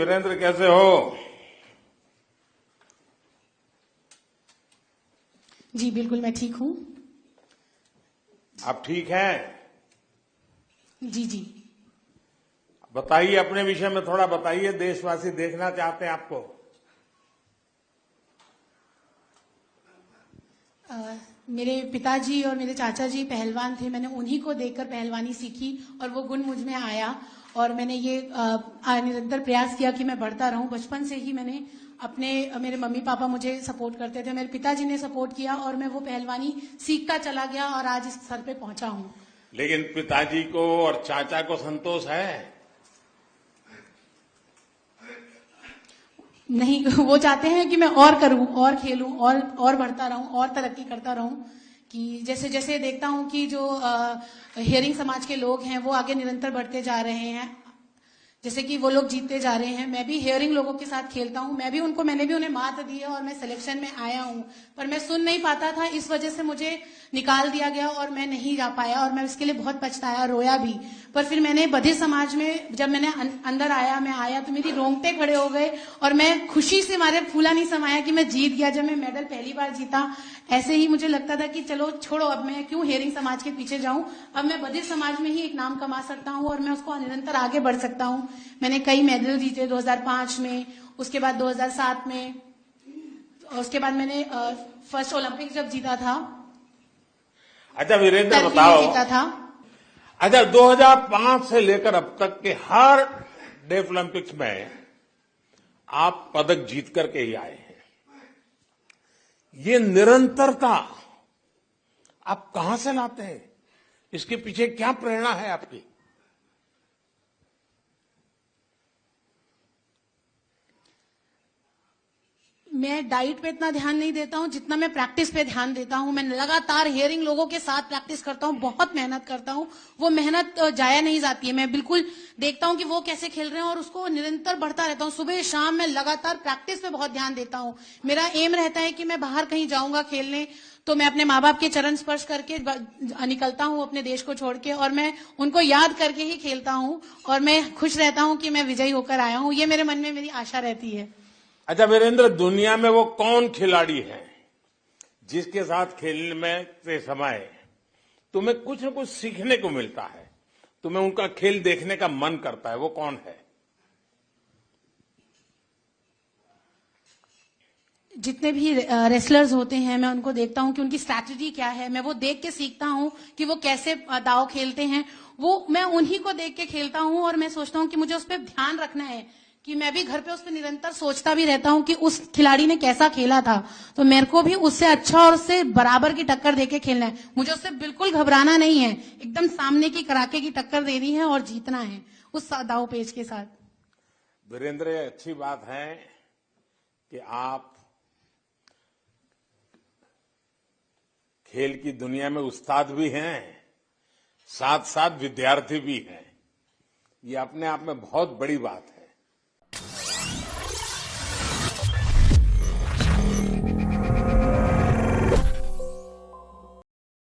वीरेंद्र कैसे हो? जी बिल्कुल मैं ठीक हूँ। आप ठीक हैं? जी जी। बताइए, अपने विषय में थोड़ा बताइए, देशवासी देखना चाहते हैं आपको। मेरे पिताजी और मेरे चाचा जी पहलवान थे, मैंने उन्हीं को देखकर पहलवानी सीखी और वो गुण मुझ में आया और मैंने ये निरंतर प्रयास किया कि मैं बढ़ता रहूं। बचपन से ही मैंने मेरे मम्मी पापा मुझे सपोर्ट करते थे, मेरे पिताजी ने सपोर्ट किया और मैं वो पहलवानी सीखता चला गया और आज इस स्तर पे पहुंचा हूं। लेकिन पिताजी को और चाचा को संतोष है? नहीं, वो चाहते हैं कि मैं और करूं, और खेलूं, और बढ़ता रहूं, और तरक्की करता रहूं। कि जैसे जैसे देखता हूं कि जो हेयरिंग समाज के लोग हैं वो आगे निरंतर बढ़ते जा रहे हैं, जैसे कि वो लोग जीतते जा रहे हैं। मैं भी हेयरिंग लोगों के साथ खेलता हूं, मैंने भी उन्हें मात दी है और मैं सिलेक्शन में आया हूं, पर मैं सुन नहीं पाता था, इस वजह से मुझे निकाल दिया गया और मैं नहीं जा पाया और मैं इसके लिए बहुत पछताया, रोया भी। पर फिर मैंने बधिर समाज में जब मैंने अंदर आया तो मेरी रोंगटे खड़े हो गए और मैं खुशी से मारे फूला नहीं समाया कि मैं जीत गया। जब मैं मेडल पहली बार जीता, ऐसे ही मुझे लगता था कि चलो छोड़ो, अब मैं क्यों हेयरिंग समाज के पीछे जाऊं, अब मैं बधिर समाज में ही एक नाम कमा सकता हूं और मैं उसको निरंतर आगे बढ़ सकता हूं। मैंने कई मेडल जीते 2005 में, उसके बाद 2007 में, उसके बाद मैंने फर्स्ट ओलंपिक जब जीता था। अच्छा वीरेंद्र टर्की में बताओ, जीता था। अच्छा 2005 से लेकर अब तक के हर डेफ ओलंपिक्स में आप पदक जीत करके ही आए हैं। ये निरंतरता आप कहां से लाते हैं? इसके पीछे क्या प्रेरणा है आपकी? मैं डाइट पे इतना ध्यान नहीं देता हूं जितना मैं प्रैक्टिस पे ध्यान देता हूं। मैं लगातार हेयरिंग लोगों के साथ प्रैक्टिस करता हूं, बहुत मेहनत करता हूं। वो मेहनत जाया नहीं जाती है। मैं बिल्कुल देखता हूं कि वो कैसे खेल रहे हैं और उसको निरंतर बढ़ता रहता हूं। सुबह शाम मैं लगातार प्रैक्टिस पे बहुत ध्यान देता हूं। मेरा एम रहता है कि मैं बाहर कहीं जाऊंगा खेलने तो मैं अपने माँ बाप के चरण स्पर्श करके निकलता हूं अपने देश को छोड़ के, और मैं उनको याद करके ही खेलता हूं और मैं खुश रहता हूं कि मैं विजयी होकर आया हूं। ये मेरे मन में मेरी आशा रहती है। अच्छा वीरेंद्र, दुनिया में वो कौन खिलाड़ी है जिसके साथ खेलने में से समय तुम्हें कुछ न कुछ सीखने को मिलता है, तुम्हें उनका खेल देखने का मन करता है, वो कौन है? जितने भी रेसलर्स होते हैं मैं उनको देखता हूं कि उनकी स्ट्रैटेजी क्या है, मैं वो देख के सीखता हूं कि वो कैसे दाव खेलते हैं। वो मैं उन्हीं को देख के खेलता हूं और मैं सोचता हूं कि मुझे उस पर ध्यान रखना है, कि मैं भी घर पे उस पर निरंतर सोचता भी रहता हूं कि उस खिलाड़ी ने कैसा खेला था, तो मेरे को भी उससे अच्छा और उससे बराबर की टक्कर देके खेलना है। मुझे उससे बिल्कुल घबराना नहीं है, एकदम सामने की कड़ाके की टक्कर देनी है और जीतना है उस दाव पेच के साथ। वीरेंद्र, अच्छी बात है कि आप खेल की दुनिया में उस्ताद भी हैं, साथ साथ विद्यार्थी भी हैं। ये अपने आप में बहुत बड़ी बात है।